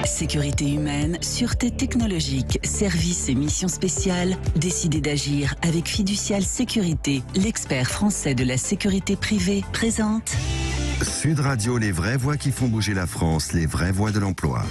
Sécurité humaine, sûreté technologique, services et missions spéciales, décidez d'agir avec Fiducial Sécurité, l'expert français de la sécurité privée, présente Sud Radio, les vraies voix qui font bouger la France, les vraies voix de l'emploi.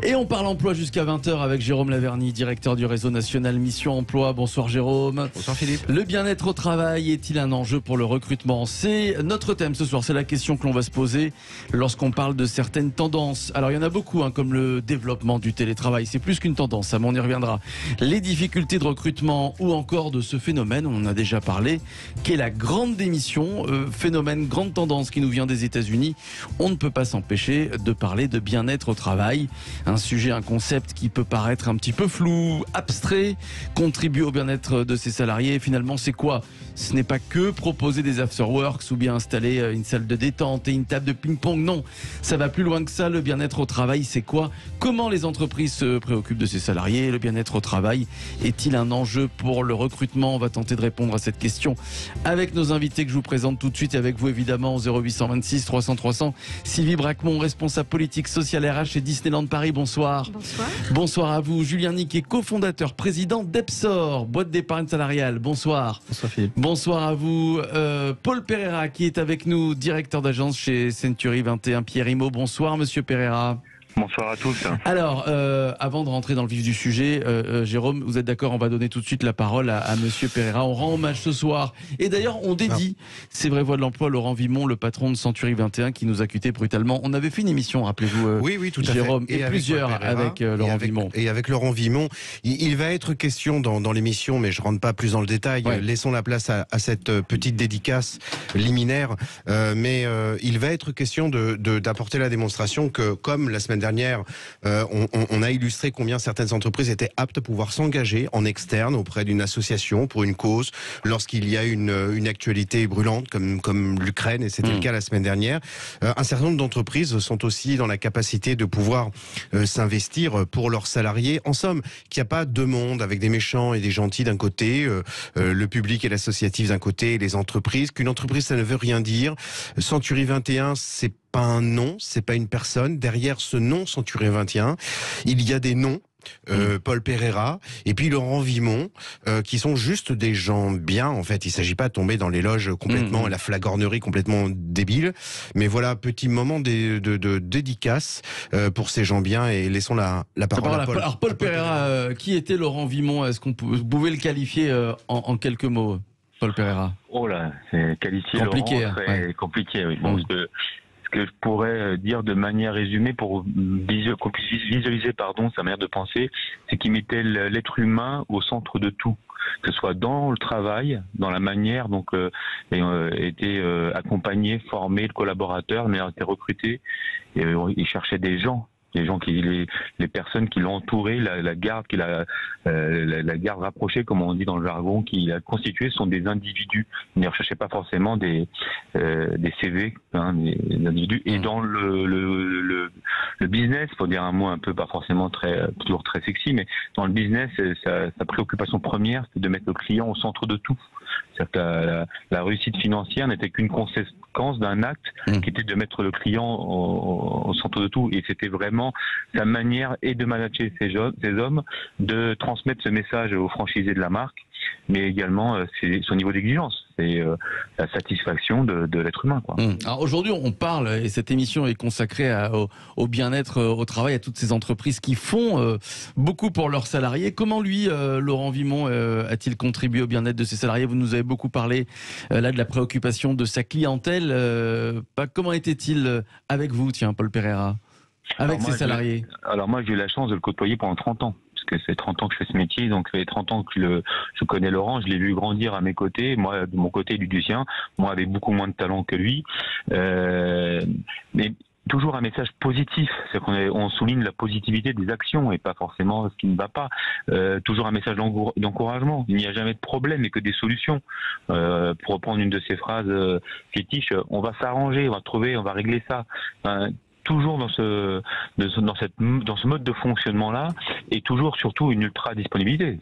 Et on parle emploi jusqu'à 20h avec Jérôme Laverny, directeur du réseau national Mission Emploi. Bonsoir Jérôme. Bonsoir Philippe. Le bien-être au travail est-il un enjeu pour le recrutement? C'est notre thème ce soir, c'est la question que l'on va se poser lorsqu'on parle de certaines tendances. Alors il y en a beaucoup, comme le développement du télétravail, c'est plus qu'une tendance, mais on y reviendra. Les difficultés de recrutement ou encore de ce phénomène, on en a déjà parlé, qu'est la grande démission, phénomène, grande tendance qui nous vient des États-Unis. On ne peut pas s'empêcher de parler de bien-être au travail. Un sujet, un concept qui peut paraître un petit peu flou, abstrait, contribuer au bien-être de ses salariés. Finalement, c'est quoi? Ce n'est pas que proposer des after-works ou bien installer une salle de détente et une table de ping-pong. Non, ça va plus loin que ça. Le bien-être au travail, c'est quoi? Comment les entreprises se préoccupent de ses salariés? Le bien-être au travail est-il un enjeu pour le recrutement? On va tenter de répondre à cette question avec nos invités que je vous présente tout de suite et avec vous évidemment au 0826 300 300. Sylvie Bracmont, responsable politique social RH chez Disneyland Paris. Bonsoir. Bonsoir. Bonsoir à vous. Julien Niquet, cofondateur, président d'Epsor, boîte d'épargne salariale. Bonsoir. Bonsoir Philippe. Bonsoir à vous. Paul Pereira qui est avec nous, directeur d'agence chez Century 21 Pierre Immo. Bonsoir Monsieur Pereira. Bonsoir à tous. Alors, avant de rentrer dans le vif du sujet, Jérôme, vous êtes d'accord? On va donner tout de suite la parole à Monsieur Pereira. On rend hommage ce soir. Et d'ailleurs, on dédie C'est Vraies Voix de l'Emploi, Laurent Vimon, le patron de Century 21, qui nous a quittés brutalement. On avait fait une émission, rappelez-vous, oui, tout à Jérôme, fait. et plusieurs avec Laurent Vimon. Et avec Laurent Vimon. Il va être question dans l'émission, mais je ne rentre pas plus dans le détail. Ouais. Laissons la place à cette petite dédicace liminaire. Mais il va être question d'apporter la démonstration que, comme la semaine dernière, on a illustré combien certaines entreprises étaient aptes à pouvoir s'engager en externe auprès d'une association pour une cause lorsqu'il y a une actualité brûlante comme l'Ukraine, et c'était le cas la semaine dernière. Un certain nombre d'entreprises sont aussi dans la capacité de pouvoir s'investir pour leurs salariés. En somme, qu'il n'y a pas deux mondes avec des méchants et des gentils d'un côté, le public et l'associatif d'un côté, et les entreprises. Qu'une entreprise, ça ne veut rien dire. Century 21, c'est pas un nom, c'est pas une personne. Derrière ce nom Century 21, il y a des noms. Paul Pereira et puis Laurent Vimon, qui sont juste des gens bien. En fait, il s'agit pas de tomber dans l'éloge complètement et la flagornerie complètement débile. Mais voilà, petit moment de dédicace pour ces gens bien, et laissons la parole à Paul. Alors Paul Pereira, qui était Laurent Vimon? Est-ce qu'on vous pouvez le qualifier en quelques mots, Paul Pereira? Oh là, c'est qualifié compliqué, Laurent, très compliqué. Oui. Bon, ce que je pourrais dire de manière résumée pour qu'on puisse visualiser sa manière de penser, c'est qu'il mettait l'être humain au centre de tout, que ce soit dans le travail, dans la manière dont était accompagné, formé, le collaborateur, mais a été recruté. Et, il cherchait des gens les personnes qui l'ont entouré, la garde la garde rapprochée, comme on dit dans le jargon, qui l'a constitué, sont des individus. Il ne recherchait pas forcément des CV, des individus. Et dans le business, pour dire un mot un peu pas forcément toujours très sexy, mais dans le business, sa préoccupation première, c'est de mettre le client au centre de tout. C'est-à-dire que la réussite financière n'était qu'une conséquence d'un acte qui était de mettre le client au centre de tout. Et c'était vraiment sa manière de manager ces hommes, de transmettre ce message aux franchisés de la marque, mais également c'est son niveau d'exigence. C'est la satisfaction de l'être humain, quoi. Alors aujourd'hui, on parle, et cette émission est consacrée au bien-être au travail, à toutes ces entreprises qui font beaucoup pour leurs salariés. Comment lui, Laurent Vimon, a-t-il contribué au bien-être de ses salariés? Vous nous avez beaucoup parlé là de la préoccupation de sa clientèle. Comment était-il avec vous, tiens, Paul Pereira, avec ses salariés? Alors moi, j'ai eu la chance de le côtoyer pendant 30 ans. Parce que c'est 30 ans que je fais ce métier, donc ça fait 30 ans que je connais Laurent, je l'ai vu grandir à mes côtés, moi de mon côté, lui du sien, moi avec beaucoup moins de talent que lui, mais toujours un message positif, c'est qu'on souligne la positivité des actions et pas forcément ce qui ne va pas, toujours un message d'encouragement, il n'y a jamais de problème et que des solutions, pour reprendre une de ses phrases fétiches, on va s'arranger, on va régler ça, toujours dans ce mode de fonctionnement-là, et toujours surtout une ultra disponibilité.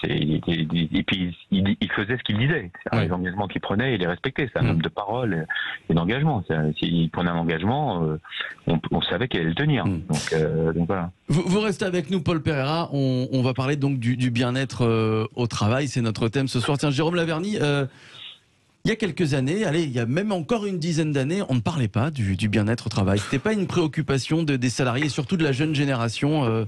Et puis il faisait ce qu'il disait. Les engagements qu'il prenait, il les respectait. C'est un homme de parole et d'engagement. S'il prenait un engagement, on savait qu'il allait le tenir. Donc voilà. Vous restez avec nous, Paul Pereira. On va parler donc du bien-être au travail. C'est notre thème ce soir. Tiens, Jérôme Laverny, il y a quelques années, il y a même encore une dizaine d'années, on ne parlait pas du bien-être au travail. C'était pas une préoccupation des salariés, et surtout de la jeune génération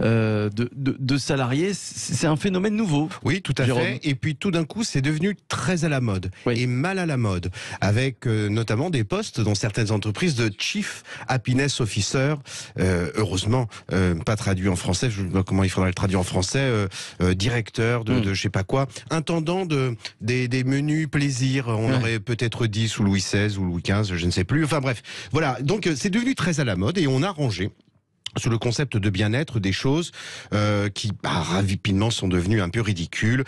de salariés. C'est un phénomène nouveau. Oui, tout à Jérôme. fait. Et puis tout d'un coup, c'est devenu très à la mode et mal à la mode, avec notamment des postes dans certaines entreprises de Chief Happiness Officer. Heureusement, pas traduit en français. Je ne sais pas comment il faudrait le traduire en français. Directeur de je sais pas quoi, intendant des menus plaisirs. On aurait peut-être dit sous Louis XVI ou Louis XV, je ne sais plus. Enfin bref, voilà. Donc c'est devenu très à la mode et on a rangé sous le concept de bien-être des choses qui rapidement sont devenues un peu ridicules,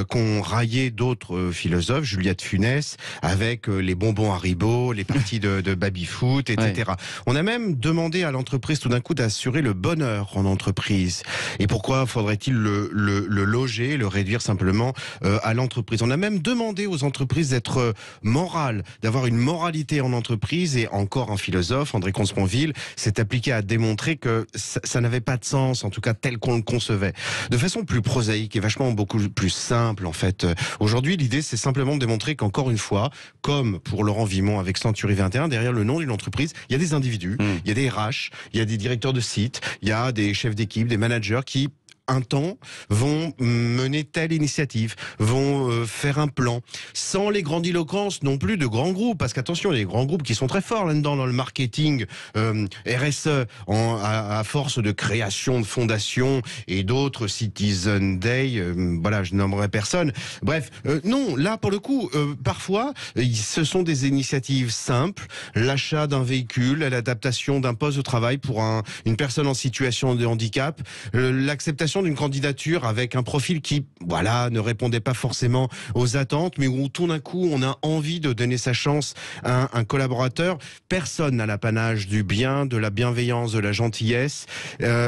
qu'ont raillé d'autres philosophes, Juliette Funès, avec les bonbons Haribo, les parties de baby-foot, etc. On a même demandé à l'entreprise tout d'un coup d'assurer le bonheur en entreprise. Et pourquoi faudrait-il le loger, le réduire simplement à l'entreprise? On a même demandé aux entreprises d'être morales, d'avoir une moralité en entreprise. Et encore un philosophe, André Comte-Sponville, s'est appliqué à démontrer que ça n'avait pas de sens, en tout cas tel qu'on le concevait. De façon plus prosaïque et vachement beaucoup plus simple, en fait. Aujourd'hui, l'idée, c'est simplement de démontrer qu'encore une fois, comme pour Laurent Vimont avec Century 21, derrière le nom d'une entreprise, il y a des individus, il y a des RH, il y a des directeurs de site, il y a des chefs d'équipe, des managers qui un temps, vont mener telle initiative, vont faire un plan, sans les grandiloquences non plus de grands groupes, parce qu'attention, il y a des grands groupes qui sont très forts là-dedans, dans le marketing, RSE, à force de création de fondations et d'autres, Citizen Day, voilà, je nommerai personne. Bref, non, là, pour le coup, parfois, ce sont des initiatives simples, l'achat d'un véhicule, l'adaptation d'un poste de travail pour une personne en situation de handicap, l'acceptation d'une candidature avec un profil qui, voilà, ne répondait pas forcément aux attentes, mais où tout d'un coup, on a envie de donner sa chance à un collaborateur. Personne n'a l'apanage du bien, de la bienveillance, de la gentillesse.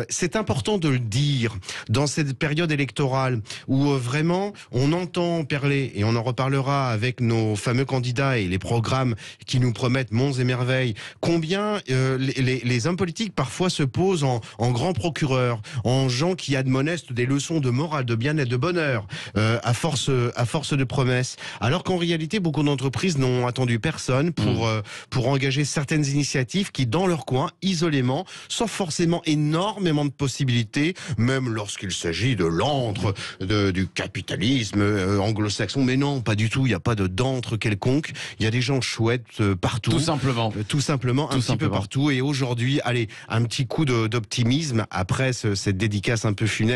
C'est important de le dire dans cette période électorale où vraiment on entend parler, et on en reparlera avec nos fameux candidats et les programmes qui nous promettent monts et merveilles, combien les hommes politiques parfois se posent en grands procureurs, en gens qui admonent des leçons de morale, de bien-être, de bonheur, à force de promesses. Alors qu'en réalité, beaucoup d'entreprises n'ont attendu personne pour engager certaines initiatives qui, dans leur coin, isolément, sans forcément énormément de possibilités, même lorsqu'il s'agit de l'antre du capitalisme anglo-saxon. Mais non, pas du tout. Il n'y a pas d'antre quelconque. Il y a des gens chouettes partout. Tout simplement. Tout simplement, un petit peu partout. Et aujourd'hui, allez, un petit coup d'optimisme après cette dédicace un peu funeste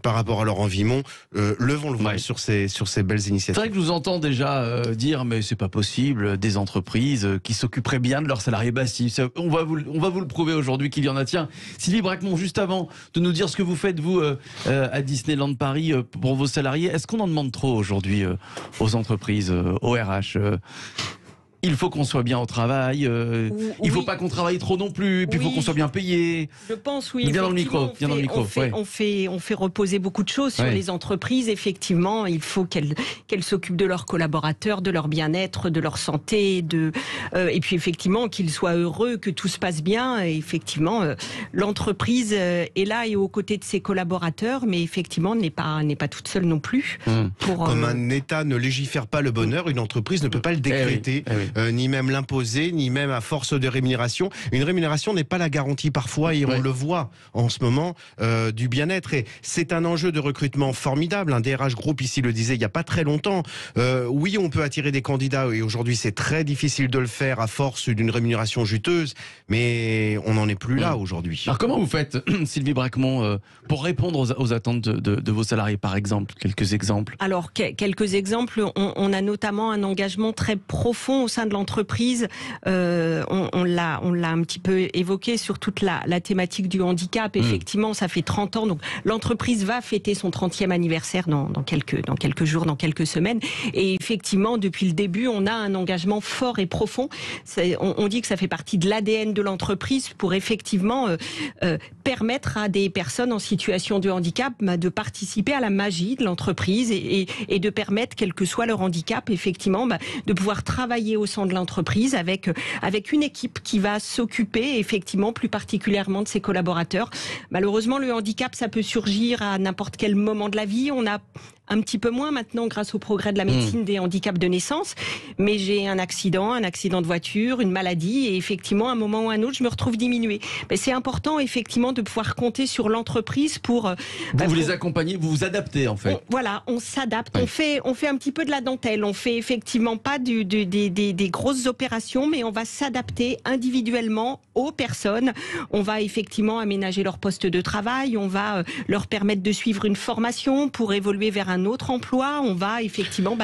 par rapport à Laurent Vimont, levons le voile sur ces belles initiatives. C'est vrai que je vous entends déjà dire mais c'est pas possible, des entreprises qui s'occuperaient bien de leurs salariés. Bah si, on va vous le prouver aujourd'hui qu'il y en a. Tiens, Sylvie Bracmont, juste avant de nous dire ce que vous faites vous à Disneyland Paris pour vos salariés, est-ce qu'on en demande trop aujourd'hui aux entreprises, aux RH? Il faut qu'on soit bien au travail, il faut pas qu'on travaille trop non plus, et puis il faut qu'on soit bien payé. Je pense, oui. Viens dans le micro, On fait reposer beaucoup de choses sur les entreprises. Effectivement, il faut qu'elles s'occupent de leurs collaborateurs, de leur bien-être, de leur santé, et puis effectivement qu'ils soient heureux, que tout se passe bien. Et effectivement, l'entreprise est là et aux côtés de ses collaborateurs, mais effectivement n'est pas toute seule non plus. Comme un État ne légifère pas le bonheur, une entreprise ne peut pas le décréter. Ni même l'imposer, ni même à force de rémunération. Une rémunération n'est pas la garantie parfois, et on le voit en ce moment, du bien-être. Et c'est un enjeu de recrutement formidable. Un DRH Group ici le disait il n'y a pas très longtemps. Oui, on peut attirer des candidats, et aujourd'hui c'est très difficile de le faire à force d'une rémunération juteuse, mais on n'en est plus là aujourd'hui. Alors comment vous faites, Sylvie Bracmont, pour répondre aux attentes de vos salariés, par exemple? Quelques exemples. Alors, quelques exemples. On a notamment un engagement très profond au sein sein de l'entreprise, on l'a un petit peu évoqué sur toute la thématique du handicap. Effectivement, ça fait 30 ans. Donc l'entreprise va fêter son 30e anniversaire dans quelques jours, dans quelques semaines. Et effectivement, depuis le début, on a un engagement fort et profond. On dit que ça fait partie de l'ADN de l'entreprise pour effectivement permettre à des personnes en situation de handicap de participer à la magie de l'entreprise et de permettre, quel que soit leur handicap, effectivement, de pouvoir travailler au sein de l'entreprise avec une équipe qui va s'occuper effectivement plus particulièrement de ses collaborateurs. Malheureusement, le handicap, ça peut surgir à n'importe quel moment de la vie. On a un petit peu moins maintenant grâce au progrès de la médecine des handicaps de naissance, mais j'ai un accident de voiture, une maladie, et effectivement, à un moment ou à un autre, je me retrouve diminuée. Mais c'est important, effectivement, de pouvoir compter sur l'entreprise pour... Vous les accompagnez, vous vous adaptez, en fait. On s'adapte, on fait un petit peu de la dentelle, on fait effectivement pas des grosses opérations, mais on va s'adapter individuellement aux personnes. On va effectivement aménager leur poste de travail, on va leur permettre de suivre une formation pour évoluer vers un autre emploi. On va effectivement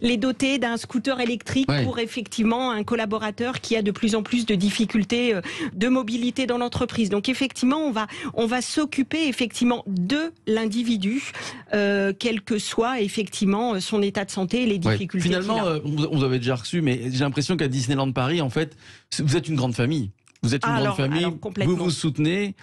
les doter d'un scooter électrique pour effectivement un collaborateur qui a de plus en plus de difficultés de mobilité dans l'entreprise. Donc effectivement, on va s'occuper effectivement de l'individu, quel que soit effectivement son état de santé et les difficultés. Finalement, vous avez déjà reçu, mais j'ai l'impression qu'à Disneyland Paris, en fait, vous êtes une grande famille. Vous êtes une grande famille, vous vous soutenez,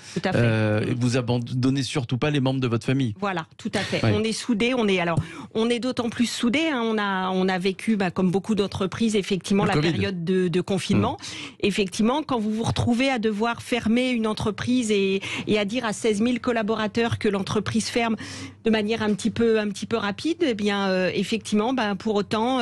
vous abandonnez surtout pas les membres de votre famille. Voilà, tout à fait. On est soudés, on est d'autant plus soudés. On a vécu, comme beaucoup d'entreprises, effectivement, la période de confinement. Effectivement, quand vous vous retrouvez à devoir fermer une entreprise et à dire à 16 000 collaborateurs que l'entreprise ferme de manière un petit peu rapide, eh bien, effectivement, pour autant,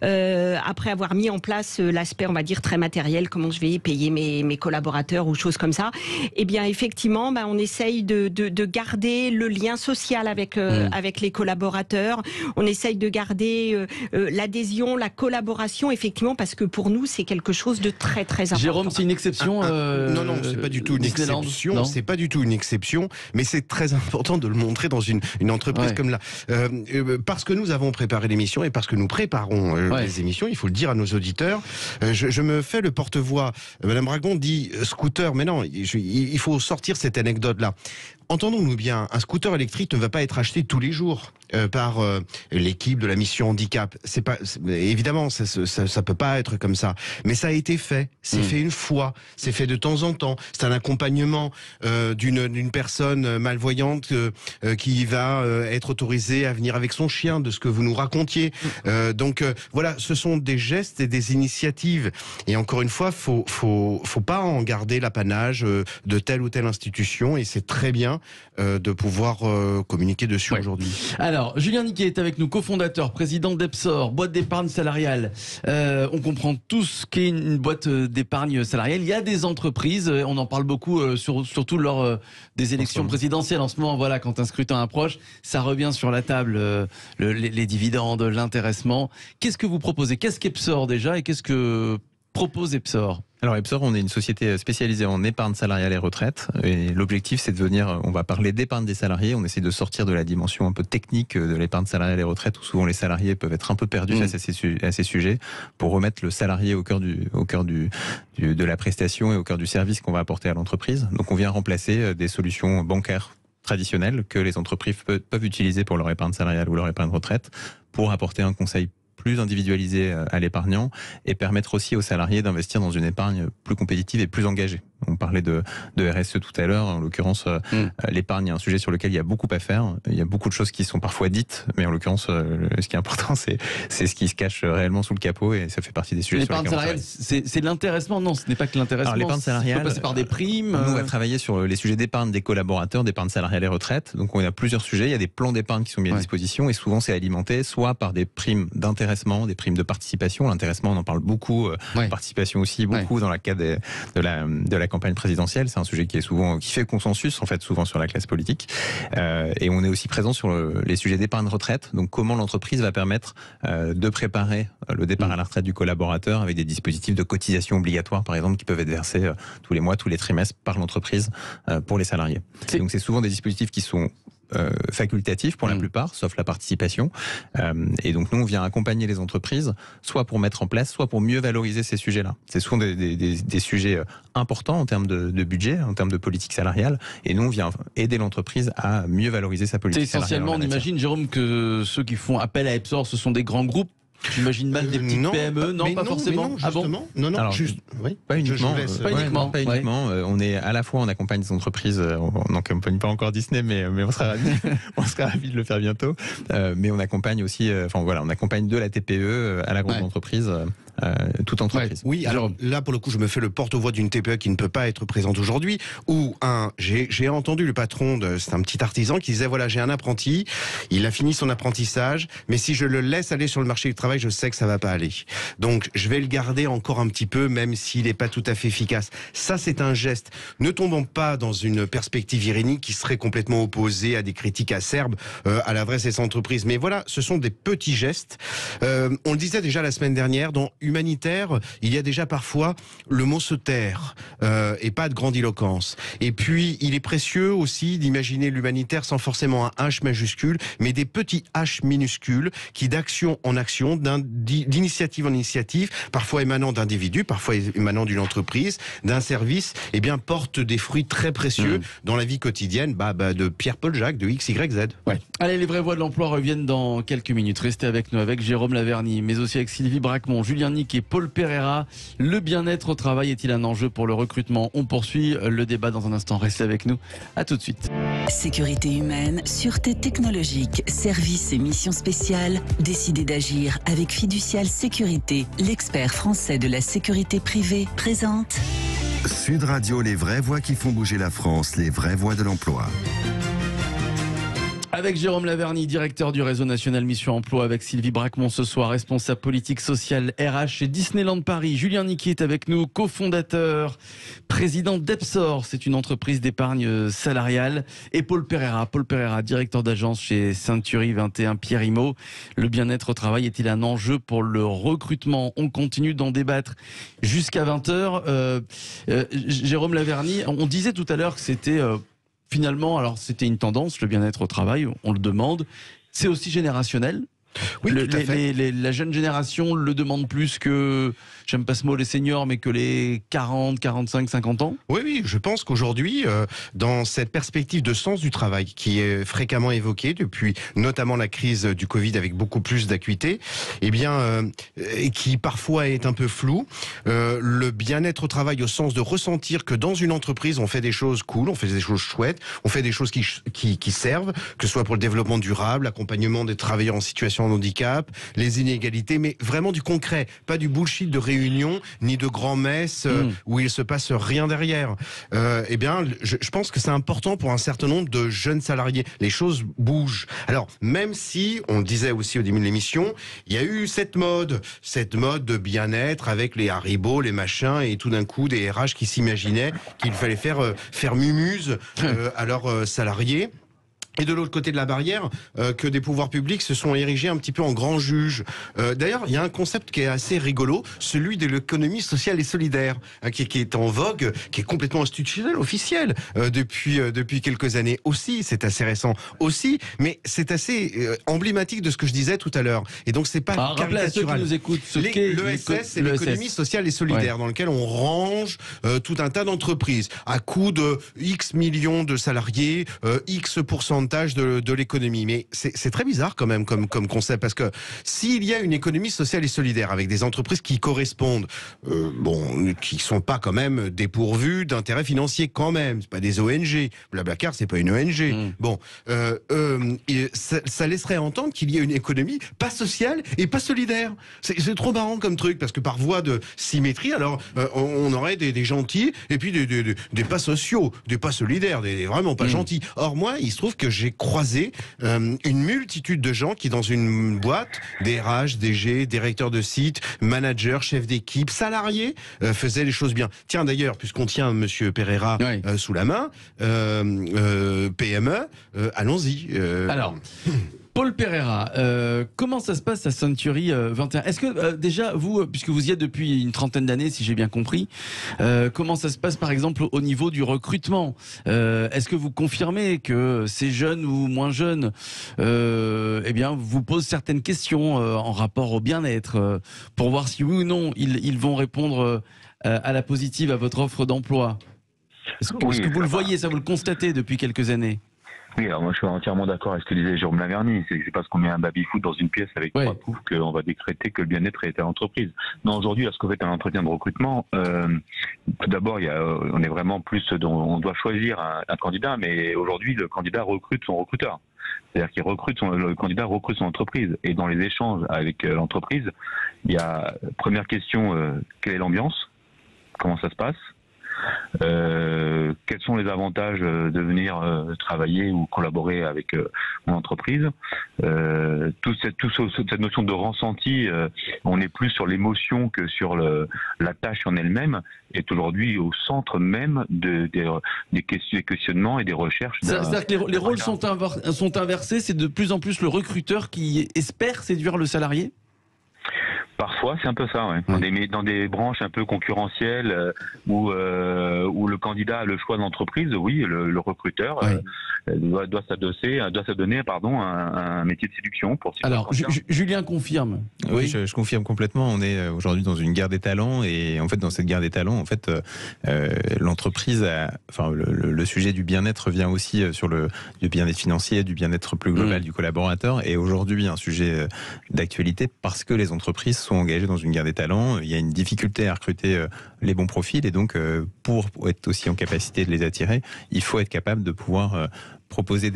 après avoir mis en place l'aspect, on va dire, très matériel, comment je vais payer mes collaborateurs ou choses comme ça, eh bien effectivement, on essaye de garder le lien social avec les collaborateurs. On essaye de garder l'adhésion, la collaboration, effectivement, parce que pour nous, c'est quelque chose de très très important. Jérôme, c'est une exception Non, c'est pas du tout une exception. C'est pas du tout une exception, mais c'est très important de le montrer dans une entreprise comme là. Parce que nous avons préparé l'émission et parce que nous préparons les émissions, il faut le dire à nos auditeurs. Je me fais le porte-voix. Madame Bragon dit scooter, mais non, il faut sortir cette anecdote-là. Entendons-nous bien, un scooter électrique ne va pas être acheté tous les jours par l'équipe de la mission handicap. Évidemment, ça peut pas être comme ça. Mais ça a été fait. C'est fait une fois. C'est fait de temps en temps. C'est un accompagnement d'une personne malvoyante qui va être autorisée à venir avec son chien, de ce que vous nous racontiez. Donc voilà, ce sont des gestes et des initiatives. Et encore une fois, faut pas en garder l'apanage de telle ou telle institution. Et c'est très bien de pouvoir communiquer dessus aujourd'hui. Alors, Julien Niquet est avec nous, cofondateur, président d'Epsor, boîte d'épargne salariale. On comprend tous ce qu'est une boîte d'épargne salariale. Il y a des entreprises, on en parle beaucoup, surtout lors des élections présidentielles. En ce moment, voilà, quand un scrutin approche, ça revient sur la table, les dividendes, l'intéressement. Qu'est-ce que vous proposez? Qu'est-ce qu'Epsor déjà et qu'est-ce que propose Epsor? Alors Epsor, on est une société spécialisée en épargne salariale et retraite. Et l'objectif, c'est de venir, on va parler d'épargne des salariés. On essaie de sortir de la dimension un peu technique de l'épargne salariale et retraite, où souvent les salariés peuvent être un peu perdus à ces sujets, pour remettre le salarié au cœur de la prestation et au cœur du service qu'on va apporter à l'entreprise. Donc on vient remplacer des solutions bancaires traditionnelles que les entreprises peuvent utiliser pour leur épargne salariale ou leur épargne retraite, pour apporter un conseil plus individualisé à l'épargnant et permettre aussi aux salariés d'investir dans une épargne plus compétitive et plus engagée. On parlait de RSE tout à l'heure. En l'occurrence, l'épargne est un sujet sur lequel il y a beaucoup à faire. Il y a beaucoup de choses qui sont parfois dites, mais en l'occurrence, ce qui est important, c'est ce qui se cache réellement sous le capot, et ça fait partie des sujets. L'épargne salariale, c'est l'intéressement? Non, ce n'est pas que l'intéressement. Alors, l'épargne salariale, peut passer par des primes. Nous, on va travailler sur les sujets d'épargne des collaborateurs, d'épargne salariale et retraite. Donc, on a plusieurs sujets. Il y a des plans d'épargne qui sont mis à disposition, et souvent, c'est alimenté soit par des primes d'intéressement, des primes de participation. L'intéressement, on en parle beaucoup. Participation aussi, beaucoup dans la cadre de la campagne présidentielle. C'est un sujet qui fait consensus, en fait, souvent sur la classe politique. Et on est aussi présent sur les sujets d'épargne retraite. Donc, comment l'entreprise va permettre de préparer le départ à la retraite du collaborateur avec des dispositifs de cotisation obligatoires, par exemple, qui peuvent être versés tous les mois, tous les trimestres par l'entreprise pour les salariés. Donc, c'est souvent des dispositifs qui sont facultatif pour la plupart, sauf la participation. Et donc nous, on vient accompagner les entreprises, soit pour mettre en place, soit pour mieux valoriser ces sujets-là. Ce sont des sujets importants en termes de budget, en termes de politique salariale, et nous, on vient aider l'entreprise à mieux valoriser sa politique salariale. C'est essentiellement, on imagine, Jérôme, que ceux qui font appel à Epsor, ce sont des grands groupes. J'imagine mal des petites PME, non, pas forcément. Non, justement. Ah bon non, alors, juste, oui. Pas uniquement. Pas uniquement. Pas uniquement. On est à la fois, on accompagne des entreprises, on n'accompagne pas encore Disney, mais on sera ravis, on sera ravis de le faire bientôt. Mais on accompagne aussi, on accompagne de la TPE à la grande entreprise. Toute entreprise. Oui, alors là pour le coup je me fais le porte-voix d'une TPE qui ne peut pas être présente aujourd'hui, où j'ai entendu le patron, c'est un petit artisan qui disait voilà, j'ai un apprenti, il a fini son apprentissage, mais si je le laisse aller sur le marché du travail, je sais que ça va pas aller. Donc je vais le garder encore un petit peu, même s'il n'est pas tout à fait efficace. Ça c'est un geste. Ne tombons pas dans une perspective irénique qui serait complètement opposée à des critiques acerbes à la vraie ces entreprises. Mais voilà, ce sont des petits gestes. On le disait déjà la semaine dernière, dans humanitaire, il y a déjà parfois le mot se taire et pas de grandiloquence. Et puis, il est précieux aussi d'imaginer l'humanitaire sans forcément un H majuscule, mais des petits H minuscules qui, d'action en action, d'initiative en initiative, parfois émanant d'individus, parfois émanant d'une entreprise, d'un service, eh bien, portent des fruits très précieux dans la vie quotidienne de Pierre-Paul Jacques, de XYZ. Ouais. Allez, les vraies voix de l'emploi reviennent dans quelques minutes. Restez avec nous, avec Jérôme Laverny, mais aussi avec Sylvie Bracmont, Julien Nick et Paul Pereira. Le bien-être au travail est-il un enjeu pour le recrutement? On poursuit le débat dans un instant. Restez avec nous. À tout de suite. Sécurité humaine, sûreté technologique, services et missions spéciales. Décidez d'agir avec Fiducial Sécurité, l'expert français de la sécurité privée, présente Sud Radio, les vraies voix qui font bouger la France, les vraies voix de l'emploi. Avec Jérôme Laverny, directeur du réseau national Mission Emploi, avec Sylvie Bracmont ce soir, responsable politique sociale RH chez Disneyland Paris. Julien Nicky est avec nous, cofondateur, président d'Epsor, c'est une entreprise d'épargne salariale. Et Paul Pereira, directeur d'agence chez Century 21 Pierre Immo. Le bien-être au travail est-il un enjeu pour le recrutement? On continue d'en débattre jusqu'à 20h. Jérôme Laverny, on disait tout à l'heure que c'était... Finalement, alors c'était une tendance, le bien-être au travail, on le demande. C'est aussi générationnel. Oui, tout à fait. La jeune génération le demande plus que, j'aime pas ce mot, les seniors, mais que les 40, 45, 50 ans. Oui, je pense qu'aujourd'hui, dans cette perspective de sens du travail qui est fréquemment évoquée depuis notamment la crise du Covid avec beaucoup plus d'acuité, et qui parfois est un peu flou, le bien-être au travail au sens de ressentir que dans une entreprise, on fait des choses cool, on fait des choses chouettes, on fait des choses qui servent, que ce soit pour le développement durable, l'accompagnement des travailleurs en situation de handicap, les inégalités, mais vraiment du concret, pas du bullshit de réunion, ni de grand-messes où il se passe rien derrière. Je pense que c'est important pour un certain nombre de jeunes salariés. Les choses bougent. Alors, même si, on le disait aussi au début de l'émission, il y a eu cette mode de bien-être avec les Haribo, les machins, et tout d'un coup, des RH qui s'imaginaient qu'il fallait faire mumuse à leurs salariés. Et de l'autre côté de la barrière, que des pouvoirs publics se sont érigés un petit peu en grands juges. D'ailleurs, il y a un concept qui est assez rigolo, celui de l'économie sociale et solidaire, qui est en vogue, qui est complètement institutionnel, officiel, depuis quelques années aussi. C'est assez récent aussi, mais c'est assez emblématique de ce que je disais tout à l'heure. Et donc, c'est pas caricatural. Ceux qui nous écoutent, l'ESS, c'est l'économie sociale et solidaire, dans lequel on range tout un tas d'entreprises à coût de X millions de salariés, X pourcentage de l'économie. Mais c'est très bizarre quand même comme concept, parce que s'il y a une économie sociale et solidaire avec des entreprises qui correspondent, qui sont pas quand même dépourvues d'intérêts financiers quand même, c'est pas des ONG. Blablacar, c'est pas une ONG. Ça laisserait entendre qu'il y a une économie pas sociale et pas solidaire. C'est trop marrant comme truc, parce que par voie de symétrie, alors on aurait des gentils et puis des pas sociaux, des pas solidaires, des vraiment pas gentils. Or moi, il se trouve que j'ai croisé une multitude de gens qui, dans une boîte, des RH, DG, directeurs de site, managers, chefs d'équipe, salariés, faisaient les choses bien. Tiens, d'ailleurs, puisqu'on tient Monsieur Pereira sous la main, PME, allons-y. Alors, Paul Pereira, comment ça se passe à Century 21 ? Est-ce que déjà, vous, puisque vous y êtes depuis une trentaine d'années, si j'ai bien compris, comment ça se passe par exemple au niveau du recrutement ? Est-ce que vous confirmez que ces jeunes ou moins jeunes vous posent certaines questions en rapport au bien-être pour voir si oui ou non ils vont répondre à la positive à votre offre d'emploi ? Est-ce que vous le voyez, ça vous le constatez depuis quelques années ? Oui, alors moi je suis entièrement d'accord avec ce que disait Jérôme Laverny. C'est parce qu'on met un baby-foot dans une pièce avec 3 coups qu'on va décréter que le bien-être est à l'entreprise. Non, aujourd'hui, lorsqu'on fait un entretien de recrutement, tout d'abord, on est vraiment plus on doit choisir un candidat, mais aujourd'hui, le candidat recrute son recruteur. C'est-à-dire le candidat recrute son entreprise. Et dans les échanges avec l'entreprise, il y a, première question, quelle est l'ambiance ? Comment ça se passe ? Quels sont les avantages de venir travailler ou collaborer avec mon entreprise. Toute cette notion de ressenti, on est plus sur l'émotion que sur la tâche en elle-même, est aujourd'hui au centre même des questionnements et des recherches. C'est-à-dire que les rôles sont inversés, c'est de plus en plus le recruteur qui espère séduire le salarié ? Parfois, c'est un peu ça, ouais. Dans des branches un peu concurrentielles où le candidat a le choix de l'entreprise, oui, le recruteur doit s'adonner un métier de séduction. Alors, Julien confirme. Oui, je confirme complètement. On est aujourd'hui dans une guerre des talents et en fait, dans cette guerre des talents, en fait, l'entreprise, le sujet du bien-être revient aussi sur du bien-être financier, du bien-être plus global du collaborateur. Et aujourd'hui, un sujet d'actualité parce que les entreprises sont engagés dans une guerre des talents, il y a une difficulté à recruter les bons profils et donc pour être aussi en capacité de les attirer, il faut être capable de pouvoir proposer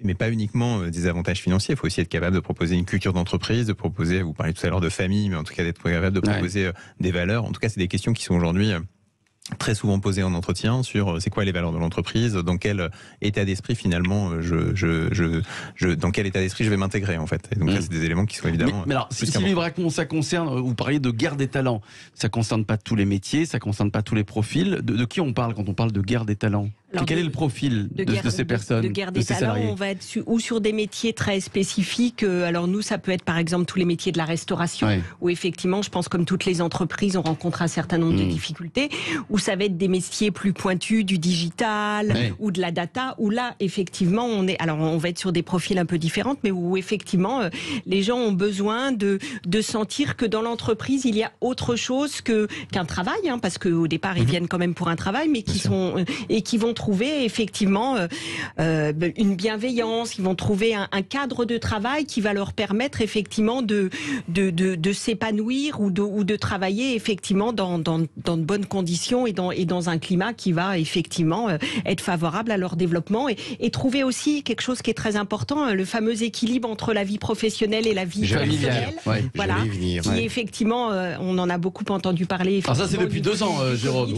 mais pas uniquement des avantages financiers, il faut aussi être capable de proposer une culture d'entreprise, de proposer, vous parlez tout à l'heure de famille, mais en tout cas d'être capable de proposer des valeurs. En tout cas, c'est des questions qui sont aujourd'hui très souvent posées en entretien sur c'est quoi les valeurs de l'entreprise, dans quel état d'esprit finalement dans quel état d'esprit je vais m'intégrer en fait. Et donc là, c'est des éléments qui sont évidemment. Mais alors, Sylvie Bracon, ça concerne, vous parliez de guerre des talents, ça concerne pas tous les métiers, ça concerne pas tous les profils. De qui on parle quand on parle de guerre des talents ? Quel est le profil de ces personnes, de guerre des talents, on va être sur des métiers très spécifiques. Alors nous, ça peut être par exemple tous les métiers de la restauration, où effectivement, je pense comme toutes les entreprises, on rencontre un certain nombre de difficultés, où ça va être des métiers plus pointus, du digital ou de la data, où là, effectivement, on va être sur des profils un peu différents, mais où effectivement, les gens ont besoin de sentir que dans l'entreprise, il y a autre chose qu'un travail, parce qu'au départ, ils viennent quand même pour un travail, mais qui vont trouver effectivement une bienveillance, ils vont trouver un cadre de travail qui va leur permettre effectivement de s'épanouir ou de travailler effectivement dans de bonnes conditions et dans un climat qui va effectivement être favorable à leur développement et trouver aussi quelque chose qui est très important, le fameux équilibre entre la vie professionnelle et la vie personnelle. Voilà, qui effectivement, on en a beaucoup entendu parler. Alors ça c'est depuis 2 ans, Jérôme.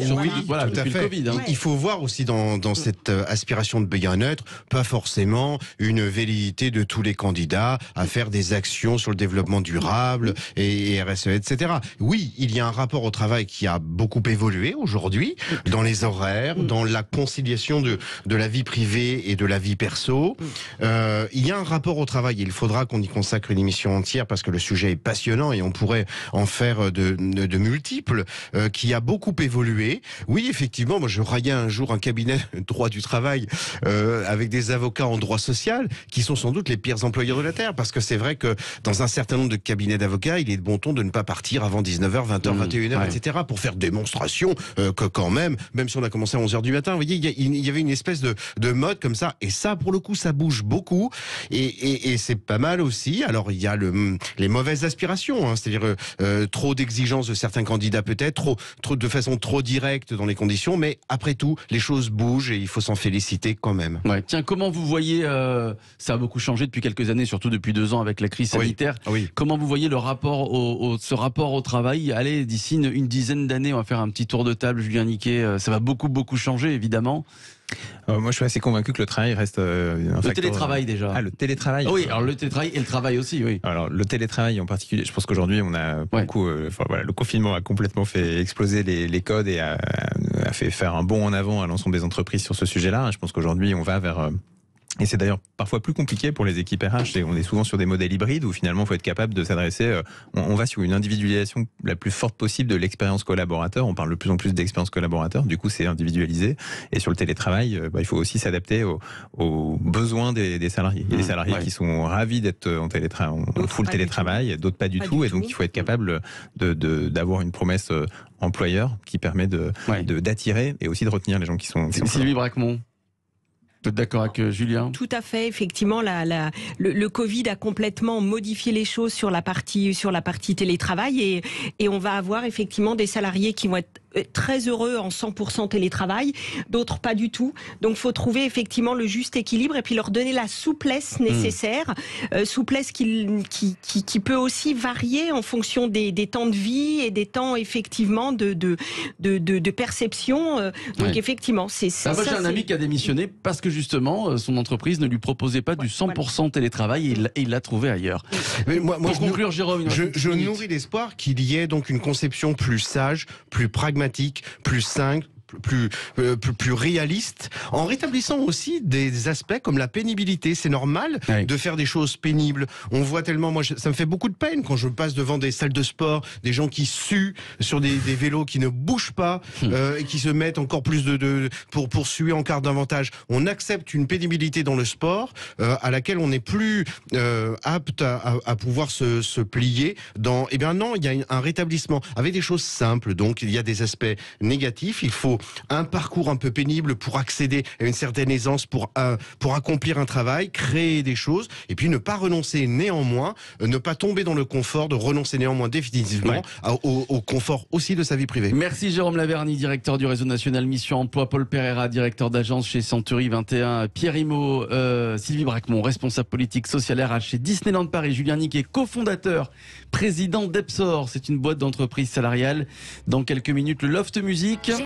Voilà, depuis le Covid. Il faut voir aussi dans cette aspiration de bien-être, pas forcément une velléité de tous les candidats à faire des actions sur le développement durable et RSE, etc. Oui, il y a un rapport au travail qui a beaucoup évolué aujourd'hui, dans les horaires, dans la conciliation de la vie privée et de la vie perso. Il y a un rapport au travail, il faudra qu'on y consacre une émission entière parce que le sujet est passionnant et on pourrait en faire de multiples, qui a beaucoup évolué. Oui, effectivement, moi je raillais un jour un cabinet droit du travail avec des avocats en droit social qui sont sans doute les pires employeurs de la Terre, parce que c'est vrai que dans un certain nombre de cabinets d'avocats, il est de bon ton de ne pas partir avant 19h, 20h, 21h, etc. pour faire démonstration que quand même si on a commencé à 11h du matin, vous voyez, il y avait une espèce de mode comme ça, et ça pour le coup ça bouge beaucoup et c'est pas mal aussi. Alors il y a les mauvaises aspirations, c'est-à-dire trop d'exigences de certains candidats peut-être, trop de façon trop directe dans les conditions, mais après tout les choses bougent et il faut s'en féliciter quand même. Tiens, comment vous voyez, ça a beaucoup changé depuis quelques années, surtout depuis 2 ans avec la crise sanitaire. Comment vous voyez le rapport ce rapport au travail? Allez, d'ici une dizaine d'années, on va faire un petit tour de table, Julien Niquet, ça va beaucoup changer évidemment. Moi, je suis assez convaincu que le travail reste un facteur... télétravail déjà. Le télétravail. Oui, alors le télétravail et le travail aussi, oui. Alors le télétravail en particulier, je pense qu'aujourd'hui on a beaucoup... le confinement a complètement fait exploser les codes et a fait faire un bond en avant à l'ensemble des entreprises sur ce sujet-là. Je pense qu'aujourd'hui on va vers Et c'est d'ailleurs parfois plus compliqué pour les équipes RH. On est souvent sur des modèles hybrides où finalement il faut être capable de s'adresser. On va sur une individualisation la plus forte possible de l'expérience collaborateur. On parle de plus en plus d'expérience collaborateur. Du coup, c'est individualisé. Et sur le télétravail, il faut aussi s'adapter aux besoins des salariés. Il y a des salariés qui sont ravis d'être en full télétravail, d'autres pas du tout. Et donc il faut être capable d'avoir une promesse employeur qui permet d'attirer et aussi de retenir les gens qui sont. Sylvie Bracmont. Vous êtes d'accord avec Julien ? Tout à fait. Effectivement, le Covid a complètement modifié les choses sur la partie télétravail et on va avoir effectivement des salariés qui vont être très heureux en 100% télétravail, d'autres pas du tout. Donc, faut trouver effectivement le juste équilibre et puis leur donner la souplesse nécessaire, souplesse qui peut aussi varier en fonction des temps de vie et des temps effectivement de perception. Donc, effectivement, c'est ça. Moi, j'ai un ami qui a démissionné parce que justement, son entreprise ne lui proposait pas du 100% télétravail et il l'a trouvé ailleurs. Mais moi, pour conclure, Jérôme, je nourris l'espoir qu'il y ait donc une conception plus sage, plus pragmatique, plus simple, plus réaliste, en rétablissant aussi des aspects comme la pénibilité. C'est normal de faire des choses pénibles. On voit tellement, moi, ça me fait beaucoup de peine quand je passe devant des salles de sport, des gens qui suent sur des vélos qui ne bougent pas et qui se mettent encore plus pour suer encore davantage. On accepte une pénibilité dans le sport à laquelle on n'est plus apte à pouvoir se plier dans. Eh bien non, il y a un rétablissement avec des choses simples. Donc il y a des aspects négatifs. Il faut un parcours un peu pénible pour accéder à une certaine aisance, pour accomplir un travail, créer des choses, et puis ne pas renoncer néanmoins, ne pas tomber dans le confort, de renoncer néanmoins définitivement au confort aussi de sa vie privée. Merci Jérôme Laverny, directeur du réseau national Mission Emploi, Paul Pereira, directeur d'agence chez Century 21, Pierre Immo, Sylvie Bracmont, responsable politique social RH chez Disneyland Paris, Julien Niquet, cofondateur, président d'Epsor, c'est une boîte d'entreprise salariale. Dans quelques minutes, le Loft Music.